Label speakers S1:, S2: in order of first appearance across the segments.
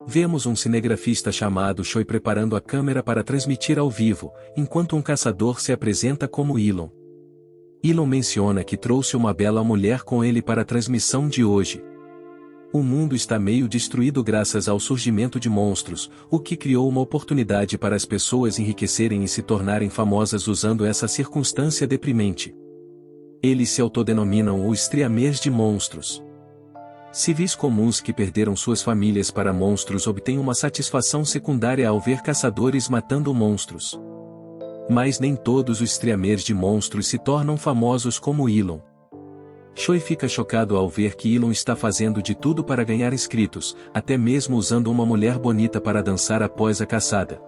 S1: Vemos um cinegrafista chamado Choi preparando a câmera para transmitir ao vivo, enquanto um caçador se apresenta como Elon. Elon menciona que trouxe uma bela mulher com ele para a transmissão de hoje. O mundo está meio destruído graças ao surgimento de monstros, o que criou uma oportunidade para as pessoas enriquecerem e se tornarem famosas usando essa circunstância deprimente. Eles se autodenominam os streamers de monstros. Civis comuns que perderam suas famílias para monstros obtêm uma satisfação secundária ao ver caçadores matando monstros. Mas nem todos os streamers de monstros se tornam famosos como Elon. Choi fica chocado ao ver que Elon está fazendo de tudo para ganhar inscritos, até mesmo usando uma mulher bonita para dançar após a caçada.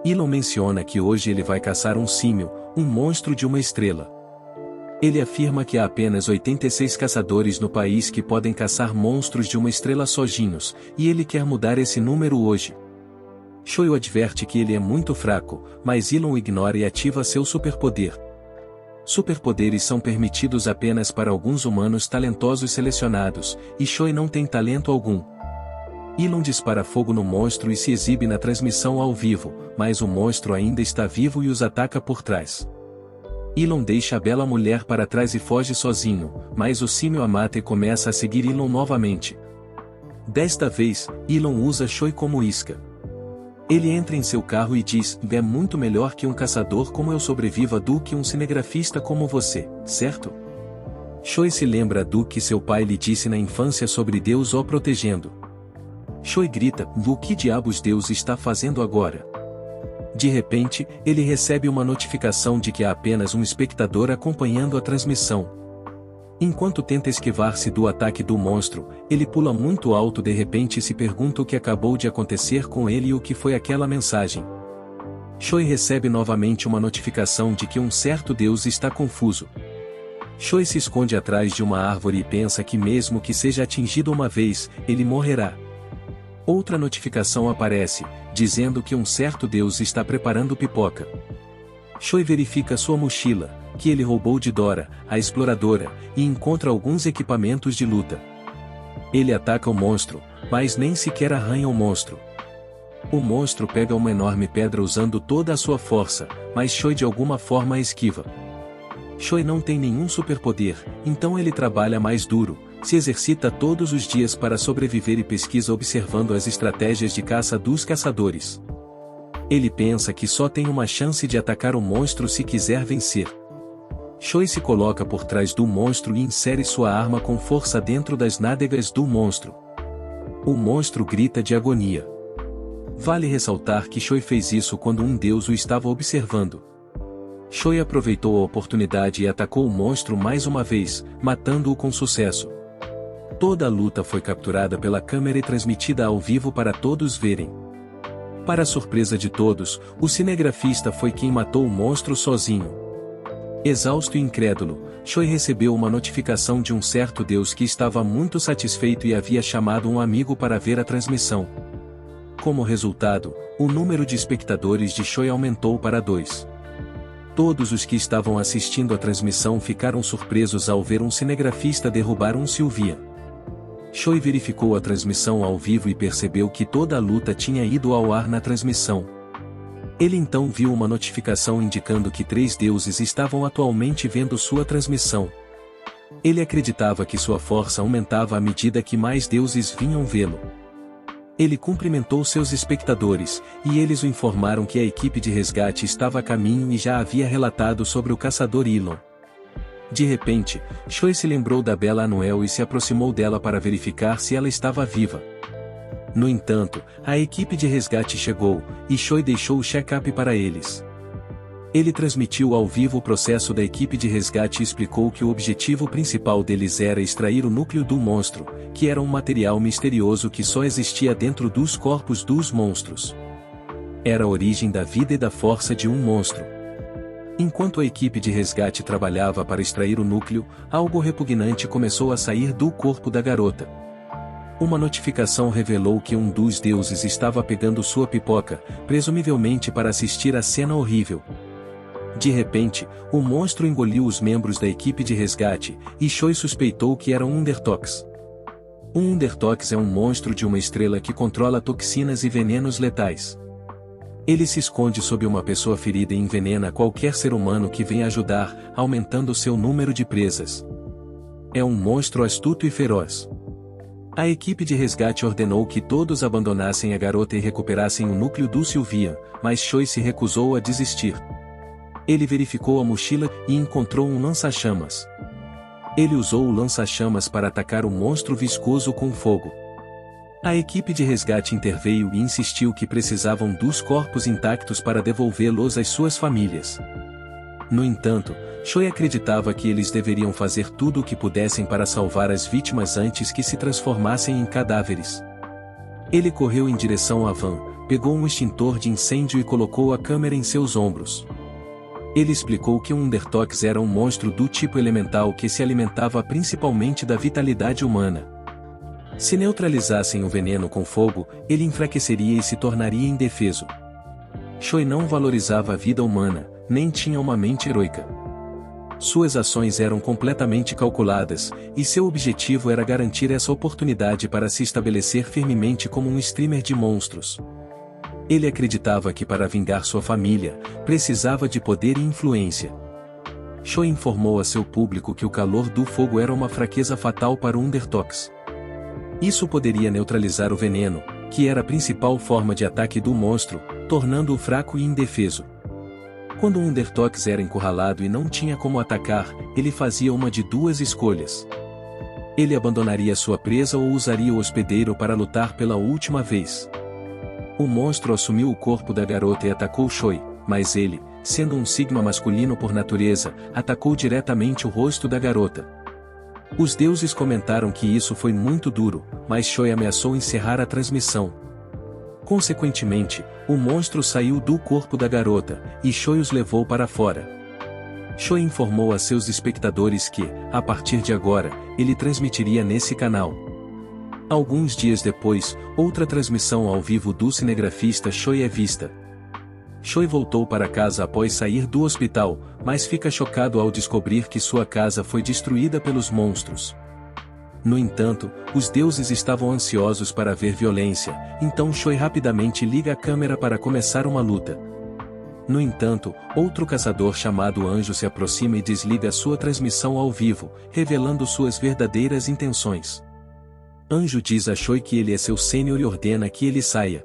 S1: Elon menciona que hoje ele vai caçar um símio, um monstro de uma estrela. Ele afirma que há apenas 86 caçadores no país que podem caçar monstros de uma estrela sozinhos, e ele quer mudar esse número hoje. Choi o adverte que ele é muito fraco, mas Elon o ignora e ativa seu superpoder. Superpoderes são permitidos apenas para alguns humanos talentosos selecionados, e Choi não tem talento algum. Elon dispara fogo no monstro e se exibe na transmissão ao vivo, mas o monstro ainda está vivo e os ataca por trás. Elon deixa a bela mulher para trás e foge sozinho, mas o símio a mata e começa a seguir Elon novamente. Desta vez, Elon usa Choi como isca. Ele entra em seu carro e diz: "É muito melhor que um caçador como eu sobreviva do que um cinegrafista como você, certo?" Choi se lembra do que seu pai lhe disse na infância sobre Deus o protegendo. Choi grita: "O que diabos Deus está fazendo agora?" De repente, ele recebe uma notificação de que há apenas um espectador acompanhando a transmissão. Enquanto tenta esquivar-se do ataque do monstro, ele pula muito alto de repente e se pergunta o que acabou de acontecer com ele e o que foi aquela mensagem. Choi recebe novamente uma notificação de que um certo Deus está confuso. Choi se esconde atrás de uma árvore e pensa que mesmo que seja atingido uma vez, ele morrerá. Outra notificação aparece, dizendo que um certo Deus está preparando pipoca. Choi verifica sua mochila, que ele roubou de Dora, a exploradora, e encontra alguns equipamentos de luta. Ele ataca o monstro, mas nem sequer arranha o monstro. O monstro pega uma enorme pedra usando toda a sua força, mas Choi de alguma forma a esquiva. Choi não tem nenhum superpoder, então ele trabalha mais duro, se exercita todos os dias para sobreviver e pesquisa observando as estratégias de caça dos caçadores. Ele pensa que só tem uma chance de atacar o monstro se quiser vencer. Choi se coloca por trás do monstro e insere sua arma com força dentro das nádegas do monstro. O monstro grita de agonia. Vale ressaltar que Choi fez isso quando um deus o estava observando. Choi aproveitou a oportunidade e atacou o monstro mais uma vez, matando-o com sucesso. Toda a luta foi capturada pela câmera e transmitida ao vivo para todos verem. Para a surpresa de todos, o cinegrafista foi quem matou o monstro sozinho. Exausto e incrédulo, Choi recebeu uma notificação de um certo Deus que estava muito satisfeito e havia chamado um amigo para ver a transmissão. Como resultado, o número de espectadores de Choi aumentou para 2. Todos os que estavam assistindo a transmissão ficaram surpresos ao ver um cinegrafista derrubar um Sylvian. Choi verificou a transmissão ao vivo e percebeu que toda a luta tinha ido ao ar na transmissão. Ele então viu uma notificação indicando que 3 deuses estavam atualmente vendo sua transmissão. Ele acreditava que sua força aumentava à medida que mais deuses vinham vê-lo. Ele cumprimentou seus espectadores, e eles o informaram que a equipe de resgate estava a caminho e já havia relatado sobre o caçador Elon. De repente, Choi se lembrou da bela Anuel e se aproximou dela para verificar se ela estava viva. No entanto, a equipe de resgate chegou, e Choi deixou o check-up para eles. Ele transmitiu ao vivo o processo da equipe de resgate e explicou que o objetivo principal deles era extrair o núcleo do monstro, que era um material misterioso que só existia dentro dos corpos dos monstros. Era a origem da vida e da força de um monstro. Enquanto a equipe de resgate trabalhava para extrair o núcleo, algo repugnante começou a sair do corpo da garota. Uma notificação revelou que um dos deuses estava pegando sua pipoca, presumivelmente para assistir à cena horrível. De repente, o monstro engoliu os membros da equipe de resgate, e Choi suspeitou que eram Undertox. Um Undertox é um monstro de uma estrela que controla toxinas e venenos letais. Ele se esconde sob uma pessoa ferida e envenena qualquer ser humano que venha ajudar, aumentando seu número de presas. É um monstro astuto e feroz. A equipe de resgate ordenou que todos abandonassem a garota e recuperassem o núcleo do Sylvian, mas Choi se recusou a desistir. Ele verificou a mochila e encontrou um lança-chamas. Ele usou o lança-chamas para atacar o monstro viscoso com fogo. A equipe de resgate interveio e insistiu que precisavam dos corpos intactos para devolvê-los às suas famílias. No entanto, Choi acreditava que eles deveriam fazer tudo o que pudessem para salvar as vítimas antes que se transformassem em cadáveres. Ele correu em direção à van, pegou um extintor de incêndio e colocou a câmera em seus ombros. Ele explicou que um Undertox era um monstro do tipo elemental que se alimentava principalmente da vitalidade humana. Se neutralizassem o veneno com fogo, ele enfraqueceria e se tornaria indefeso. Choi não valorizava a vida humana, nem tinha uma mente heroica. Suas ações eram completamente calculadas, e seu objetivo era garantir essa oportunidade para se estabelecer firmemente como um streamer de monstros. Ele acreditava que para vingar sua família, precisava de poder e influência. Choi informou a seu público que o calor do fogo era uma fraqueza fatal para o Undertox. Isso poderia neutralizar o veneno, que era a principal forma de ataque do monstro, tornando-o fraco e indefeso. Quando o Undertox era encurralado e não tinha como atacar, ele fazia uma de duas escolhas. Ele abandonaria sua presa ou usaria o hospedeiro para lutar pela última vez. O monstro assumiu o corpo da garota e atacou Choi, mas ele, sendo um sigma masculino por natureza, atacou diretamente o rosto da garota. Os deuses comentaram que isso foi muito duro, mas Choi ameaçou encerrar a transmissão. Consequentemente, o monstro saiu do corpo da garota, e Choi os levou para fora. Choi informou a seus espectadores que, a partir de agora, ele transmitiria nesse canal. Alguns dias depois, outra transmissão ao vivo do cinegrafista Choi é vista. Choi voltou para casa após sair do hospital, mas fica chocado ao descobrir que sua casa foi destruída pelos monstros. No entanto, os deuses estavam ansiosos para ver violência, então Choi rapidamente liga a câmera para começar uma luta. No entanto, outro caçador chamado Anjo se aproxima e desliga sua transmissão ao vivo, revelando suas verdadeiras intenções. Anjo diz a Choi que ele é seu sênior e ordena que ele saia.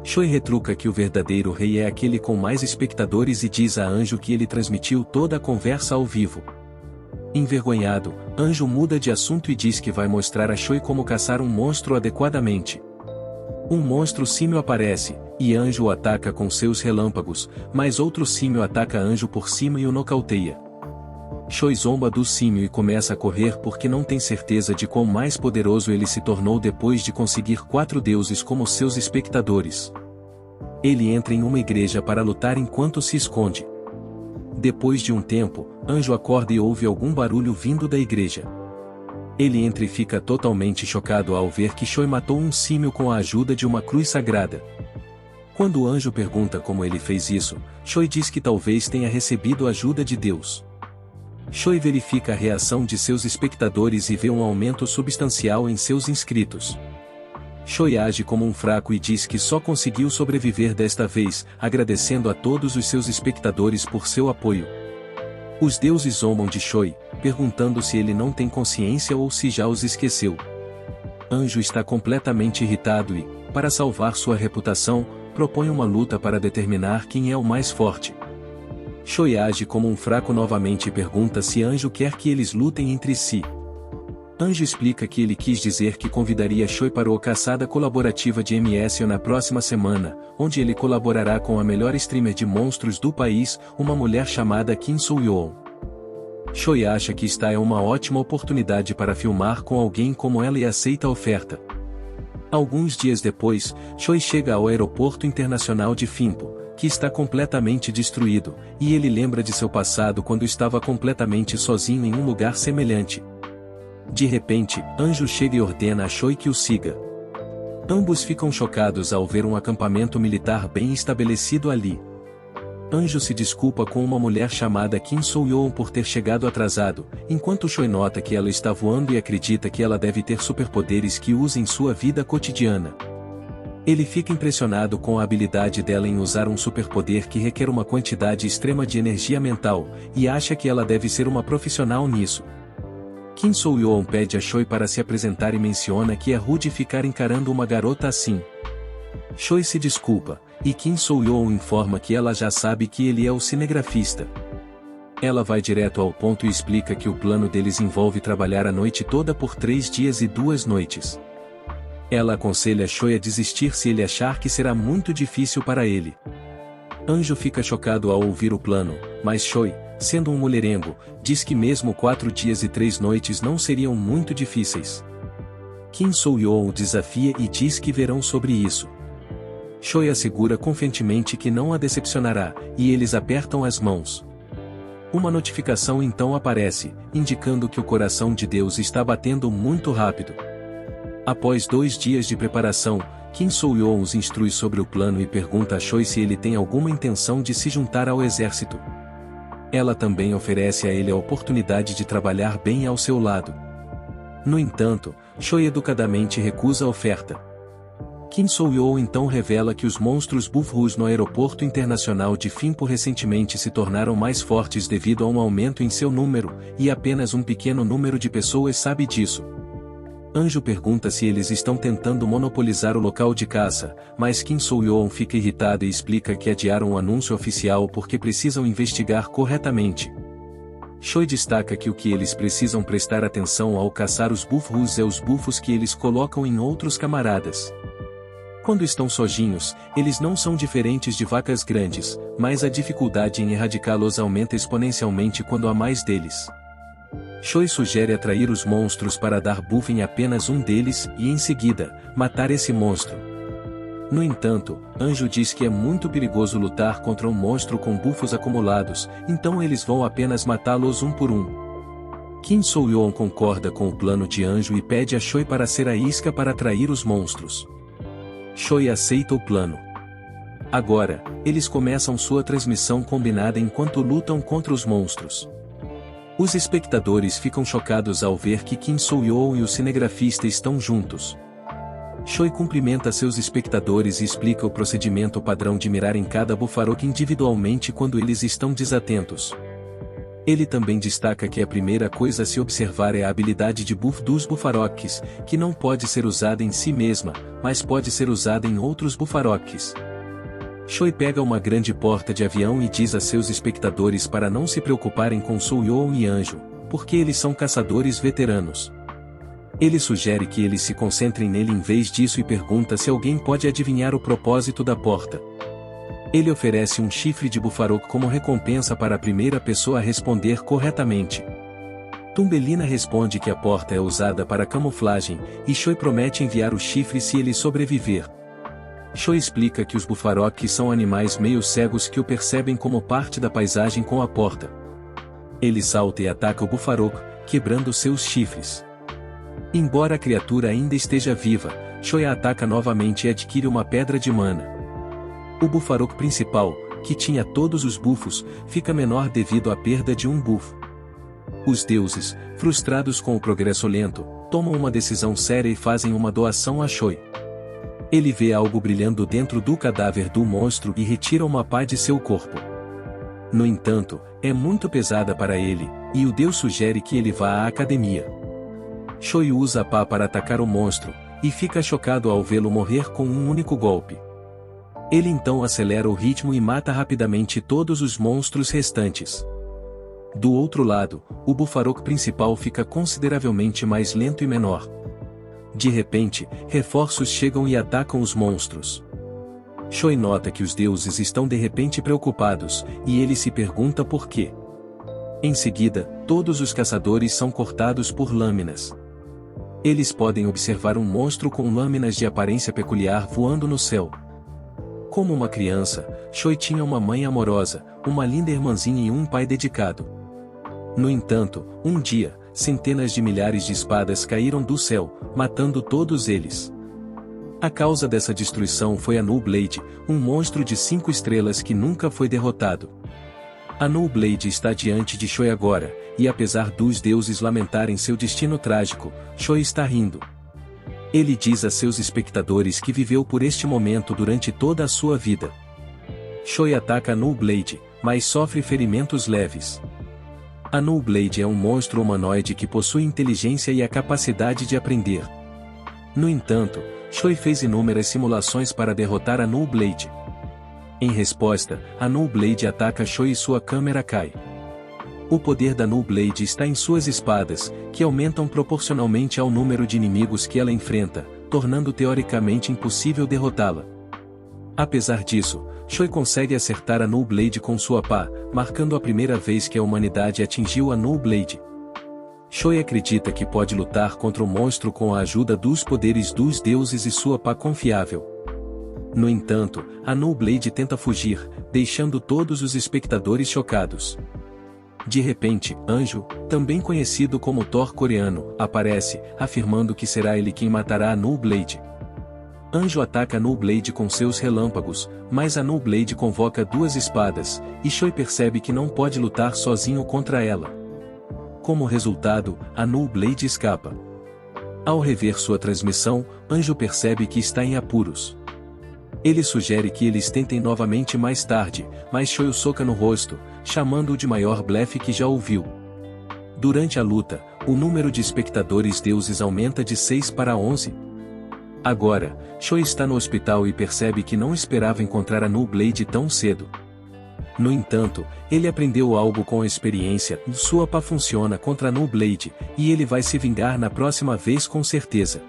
S1: Choi retruca que o verdadeiro rei é aquele com mais espectadores e diz a Anjo que ele transmitiu toda a conversa ao vivo. Envergonhado, Anjo muda de assunto e diz que vai mostrar a Choi como caçar um monstro adequadamente. Um monstro símio aparece, e Anjo o ataca com seus relâmpagos, mas outro símio ataca Anjo por cima e o nocauteia. Choi zomba do símio e começa a correr porque não tem certeza de quão mais poderoso ele se tornou depois de conseguir 4 deuses como seus espectadores. Ele entra em uma igreja para lutar enquanto se esconde. Depois de um tempo, Anjo acorda e ouve algum barulho vindo da igreja. Ele entra e fica totalmente chocado ao ver que Choi matou um símio com a ajuda de uma cruz sagrada. Quando o Anjo pergunta como ele fez isso, Choi diz que talvez tenha recebido a ajuda de Deus. Choi verifica a reação de seus espectadores e vê um aumento substancial em seus inscritos. Choi age como um fraco e diz que só conseguiu sobreviver desta vez, agradecendo a todos os seus espectadores por seu apoio. Os deuses zombam de Choi, perguntando se ele não tem consciência ou se já os esqueceu. Anjo está completamente irritado e, para salvar sua reputação, propõe uma luta para determinar quem é o mais forte. Choi age como um fraco novamente e pergunta se Anjo quer que eles lutem entre si. Anjo explica que ele quis dizer que convidaria Choi para a caçada colaborativa de MSO na próxima semana, onde ele colaborará com a melhor streamer de monstros do país, uma mulher chamada Kim Soo-yeon. Choi acha que esta é uma ótima oportunidade para filmar com alguém como ela e aceita a oferta. Alguns dias depois, Choi chega ao aeroporto internacional de Finpo, que está completamente destruído, e ele lembra de seu passado quando estava completamente sozinho em um lugar semelhante. De repente, Anjo chega e ordena a Choi que o siga. Ambos ficam chocados ao ver um acampamento militar bem estabelecido ali. Anjo se desculpa com uma mulher chamada Kim Soo-yeon por ter chegado atrasado, enquanto Choi nota que ela está voando e acredita que ela deve ter superpoderes que usa em sua vida cotidiana. Ele fica impressionado com a habilidade dela em usar um superpoder que requer uma quantidade extrema de energia mental, e acha que ela deve ser uma profissional nisso. Kim Soo-yeon pede a Choi para se apresentar e menciona que é rude ficar encarando uma garota assim. Choi se desculpa, e Kim Soo-yeon informa que ela já sabe que ele é o cinegrafista. Ela vai direto ao ponto e explica que o plano deles envolve trabalhar a noite toda por 3 dias e 2 noites. Ela aconselha Choi a desistir se ele achar que será muito difícil para ele. Anjo fica chocado ao ouvir o plano, mas Choi, sendo um mulherengo, diz que mesmo 4 dias e 3 noites não seriam muito difíceis. Kim Soo-yeon o desafia e diz que verão sobre isso. Choi assegura confiantemente que não a decepcionará, e eles apertam as mãos. Uma notificação então aparece, indicando que o coração de Deus está batendo muito rápido. Após 2 dias de preparação, Kim Soo-yeon os instrui sobre o plano e pergunta a Choi se ele tem alguma intenção de se juntar ao exército. Ela também oferece a ele a oportunidade de trabalhar bem ao seu lado. No entanto, Choi educadamente recusa a oferta. Kim Soo-yeon então revela que os monstros Buffus no aeroporto internacional de Finpo recentemente se tornaram mais fortes devido a um aumento em seu número, e apenas um pequeno número de pessoas sabe disso. Anjo pergunta se eles estão tentando monopolizar o local de caça, mas Kim Soo-yeon fica irritado e explica que adiaram o anúncio oficial porque precisam investigar corretamente. Choi destaca que o que eles precisam prestar atenção ao caçar os Buffus é os bufos que eles colocam em outros camaradas. Quando estão sozinhos, eles não são diferentes de vacas grandes, mas a dificuldade em erradicá-los aumenta exponencialmente quando há mais deles. Choi sugere atrair os monstros para dar buff em apenas um deles e, em seguida, matar esse monstro. No entanto, Anjo diz que é muito perigoso lutar contra um monstro com buffos acumulados, então eles vão apenas matá-los um por um. Kim Soo-yeon concorda com o plano de Anjo e pede a Choi para ser a isca para atrair os monstros. Choi aceita o plano. Agora, eles começam sua transmissão combinada enquanto lutam contra os monstros. Os espectadores ficam chocados ao ver que Kim Soo-yeon e o cinegrafista estão juntos. Choi cumprimenta seus espectadores e explica o procedimento padrão de mirar em cada Buffarock individualmente quando eles estão desatentos. Ele também destaca que a primeira coisa a se observar é a habilidade de buff dos Buffarocks, que não pode ser usada em si mesma, mas pode ser usada em outros Buffarocks. Choi pega uma grande porta de avião e diz a seus espectadores para não se preocuparem com Soo-yeon e Anjo, porque eles são caçadores veteranos. Ele sugere que eles se concentrem nele em vez disso e pergunta se alguém pode adivinhar o propósito da porta. Ele oferece um chifre de Buffarock como recompensa para a primeira pessoa a responder corretamente. Thumbelina responde que a porta é usada para camuflagem, e Choi promete enviar o chifre se ele sobreviver. Choi explica que os Buffarocks são animais meio cegos que o percebem como parte da paisagem com a porta. Ele salta e ataca o Buffarock, quebrando seus chifres. Embora a criatura ainda esteja viva, Choi a ataca novamente e adquire uma pedra de mana. O Buffarock principal, que tinha todos os buffos, fica menor devido à perda de um buff. Os deuses, frustrados com o progresso lento, tomam uma decisão séria e fazem uma doação a Choi. Ele vê algo brilhando dentro do cadáver do monstro e retira uma pá de seu corpo. No entanto, é muito pesada para ele, e o deus sugere que ele vá à academia. Choi usa a pá para atacar o monstro, e fica chocado ao vê-lo morrer com um único golpe. Ele então acelera o ritmo e mata rapidamente todos os monstros restantes. Do outro lado, o Buffarock principal fica consideravelmente mais lento e menor. De repente, reforços chegam e atacam os monstros. Choi nota que os deuses estão de repente preocupados, e ele se pergunta por quê. Em seguida, todos os caçadores são cortados por lâminas. Eles podem observar um monstro com lâminas de aparência peculiar voando no céu. Como uma criança, Choi tinha uma mãe amorosa, uma linda irmãzinha e um pai dedicado. No entanto, um dia, centenas de milhares de espadas caíram do céu, matando todos eles. A causa dessa destruição foi a Nullblade, um monstro de 5 estrelas que nunca foi derrotado. A Nullblade está diante de Choi agora, e apesar dos deuses lamentarem seu destino trágico, Choi está rindo. Ele diz a seus espectadores que viveu por este momento durante toda a sua vida. Choi ataca a Nullblade, mas sofre ferimentos leves. A Nullblade é um monstro humanoide que possui inteligência e a capacidade de aprender. No entanto, Choi fez inúmeras simulações para derrotar a Nullblade. Em resposta, a Nullblade ataca Choi e sua câmera cai. O poder da Nullblade está em suas espadas, que aumentam proporcionalmente ao número de inimigos que ela enfrenta, tornando teoricamente impossível derrotá-la. Apesar disso, Choi consegue acertar a Nullblade com sua pá, marcando a primeira vez que a humanidade atingiu a Nullblade. Choi acredita que pode lutar contra o monstro com a ajuda dos poderes dos deuses e sua pá confiável. No entanto, a Nullblade tenta fugir, deixando todos os espectadores chocados. De repente, Anjo, também conhecido como Thor coreano, aparece, afirmando que será ele quem matará a Nullblade. Anjo ataca a Nullblade com seus relâmpagos, mas a Nullblade convoca 2 espadas, e Choi percebe que não pode lutar sozinho contra ela. Como resultado, a Nullblade escapa. Ao rever sua transmissão, Anjo percebe que está em apuros. Ele sugere que eles tentem novamente mais tarde, mas Choi o soca no rosto, chamando-o de maior blefe que já ouviu. Durante a luta, o número de espectadores deuses aumenta de 6 para 11. Agora, Choi está no hospital e percebe que não esperava encontrar a Nullblade tão cedo. No entanto, ele aprendeu algo com a experiência, sua pá funciona contra a Nullblade, e ele vai se vingar na próxima vez com certeza.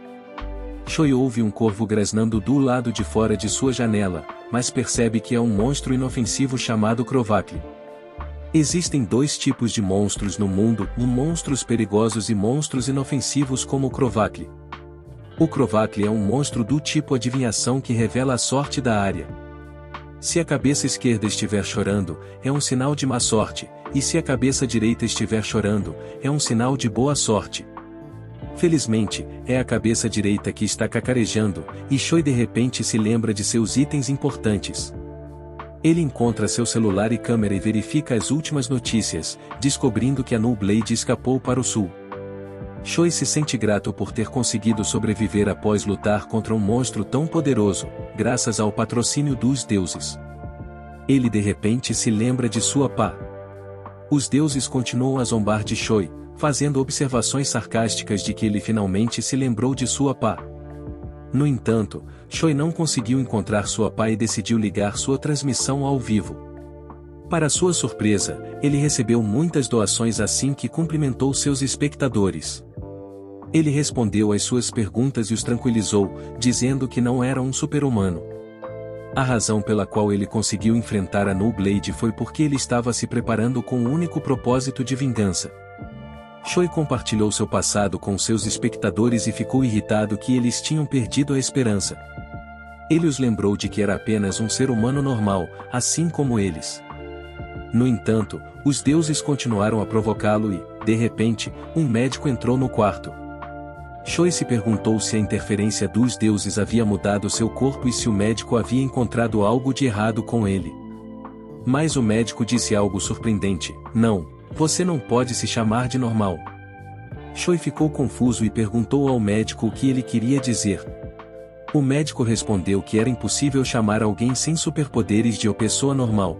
S1: Choi ouve um corvo grasnando do lado de fora de sua janela, mas percebe que é um monstro inofensivo chamado Crovacli. Existem 2 tipos de monstros no mundo, monstros perigosos e monstros inofensivos como o Crovacli. O Crovacli é um monstro do tipo adivinhação que revela a sorte da área. Se a cabeça esquerda estiver chorando, é um sinal de má sorte, e se a cabeça direita estiver chorando, é um sinal de boa sorte. Felizmente, é a cabeça direita que está cacarejando, e Choi de repente se lembra de seus itens importantes. Ele encontra seu celular e câmera e verifica as últimas notícias, descobrindo que a Nullblade escapou para o sul. Choi se sente grato por ter conseguido sobreviver após lutar contra um monstro tão poderoso, graças ao patrocínio dos deuses. Ele de repente se lembra de sua pá. Os deuses continuam a zombar de Choi, fazendo observações sarcásticas de que ele finalmente se lembrou de sua pá. No entanto, Choi não conseguiu encontrar sua pá e decidiu ligar sua transmissão ao vivo. Para sua surpresa, ele recebeu muitas doações assim que cumprimentou seus espectadores. Ele respondeu às suas perguntas e os tranquilizou, dizendo que não era um super-humano. A razão pela qual ele conseguiu enfrentar a Nullblade foi porque ele estava se preparando com o único propósito de vingança. Choi compartilhou seu passado com seus espectadores e ficou irritado que eles tinham perdido a esperança. Ele os lembrou de que era apenas um ser humano normal, assim como eles. No entanto, os deuses continuaram a provocá-lo e, de repente, um médico entrou no quarto. Choi se perguntou se a interferência dos deuses havia mudado seu corpo e se o médico havia encontrado algo de errado com ele. Mas o médico disse algo surpreendente: não, você não pode se chamar de normal. Choi ficou confuso e perguntou ao médico o que ele queria dizer. O médico respondeu que era impossível chamar alguém sem superpoderes de pessoa normal.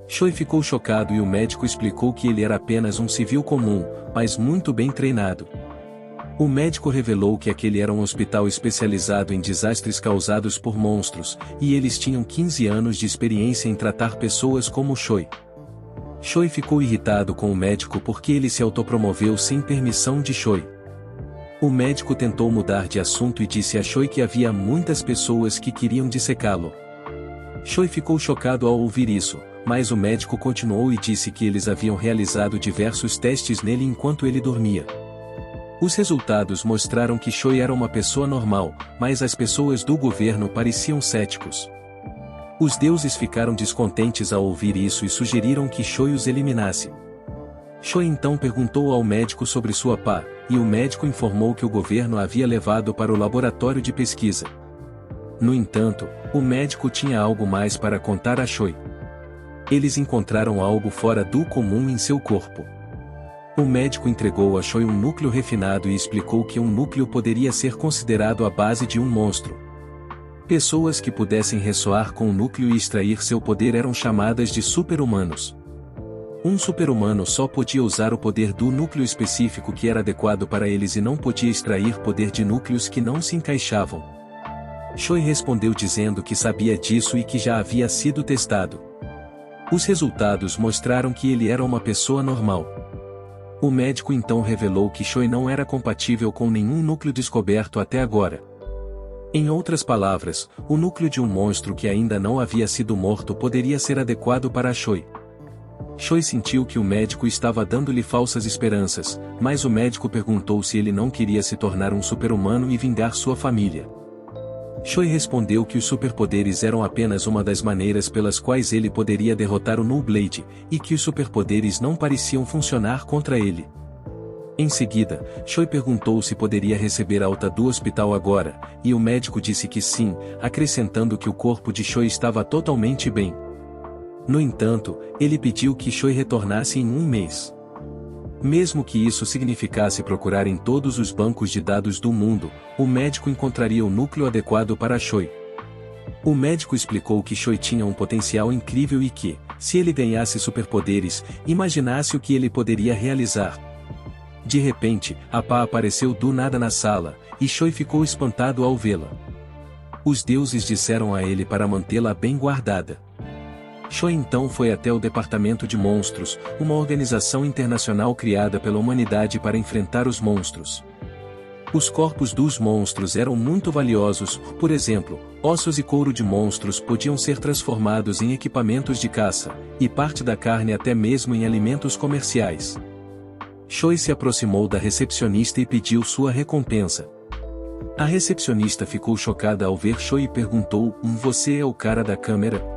S1: Choi ficou chocado e o médico explicou que ele era apenas um civil comum, mas muito bem treinado. O médico revelou que aquele era um hospital especializado em desastres causados por monstros, e eles tinham 15 anos de experiência em tratar pessoas como Choi. Choi ficou irritado com o médico porque ele se autopromoveu sem permissão de Choi. O médico tentou mudar de assunto e disse a Choi que havia muitas pessoas que queriam dissecá-lo. Choi ficou chocado ao ouvir isso, mas o médico continuou e disse que eles haviam realizado diversos testes nele enquanto ele dormia. Os resultados mostraram que Choi era uma pessoa normal, mas as pessoas do governo pareciam céticos. Os deuses ficaram descontentes ao ouvir isso e sugeriram que Choi os eliminasse. Choi então perguntou ao médico sobre sua pá, e o médico informou que o governo a havia levado para o laboratório de pesquisa. No entanto, o médico tinha algo mais para contar a Choi. Eles encontraram algo fora do comum em seu corpo. O médico entregou a Choi um núcleo refinado e explicou que um núcleo poderia ser considerado a base de um monstro. Pessoas que pudessem ressoar com o núcleo e extrair seu poder eram chamadas de super-humanos. Um super-humano só podia usar o poder do núcleo específico que era adequado para eles e não podia extrair poder de núcleos que não se encaixavam. Choi respondeu dizendo que sabia disso e que já havia sido testado. Os resultados mostraram que ele era uma pessoa normal. O médico então revelou que Choi não era compatível com nenhum núcleo descoberto até agora. Em outras palavras, o núcleo de um monstro que ainda não havia sido morto poderia ser adequado para Choi. Choi sentiu que o médico estava dando-lhe falsas esperanças, mas o médico perguntou se ele não queria se tornar um super-humano e vingar sua família. Choi respondeu que os superpoderes eram apenas uma das maneiras pelas quais ele poderia derrotar o Nullblade, e que os superpoderes não pareciam funcionar contra ele. Em seguida, Choi perguntou se poderia receber alta do hospital agora, e o médico disse que sim, acrescentando que o corpo de Choi estava totalmente bem. No entanto, ele pediu que Choi retornasse em um mês. Mesmo que isso significasse procurar em todos os bancos de dados do mundo, o médico encontraria o núcleo adequado para Choi. O médico explicou que Choi tinha um potencial incrível e que, se ele ganhasse superpoderes, imaginasse o que ele poderia realizar. De repente, a pá apareceu do nada na sala, e Choi ficou espantado ao vê-la. Os deuses disseram a ele para mantê-la bem guardada. Choi então foi até o Departamento de Monstros, uma organização internacional criada pela humanidade para enfrentar os monstros. Os corpos dos monstros eram muito valiosos, por exemplo, ossos e couro de monstros podiam ser transformados em equipamentos de caça, e parte da carne até mesmo em alimentos comerciais. Choi se aproximou da recepcionista e pediu sua recompensa. A recepcionista ficou chocada ao ver Choi e perguntou: "Você é o cara da câmera?"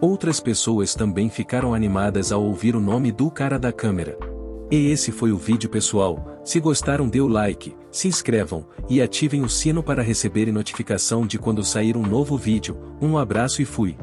S1: Outras pessoas também ficaram animadas ao ouvir o nome do cara da câmera. E esse foi o vídeo pessoal. Se gostaram, dê o like, se inscrevam, e ativem o sino para receberem notificação de quando sair um novo vídeo. Um abraço e fui!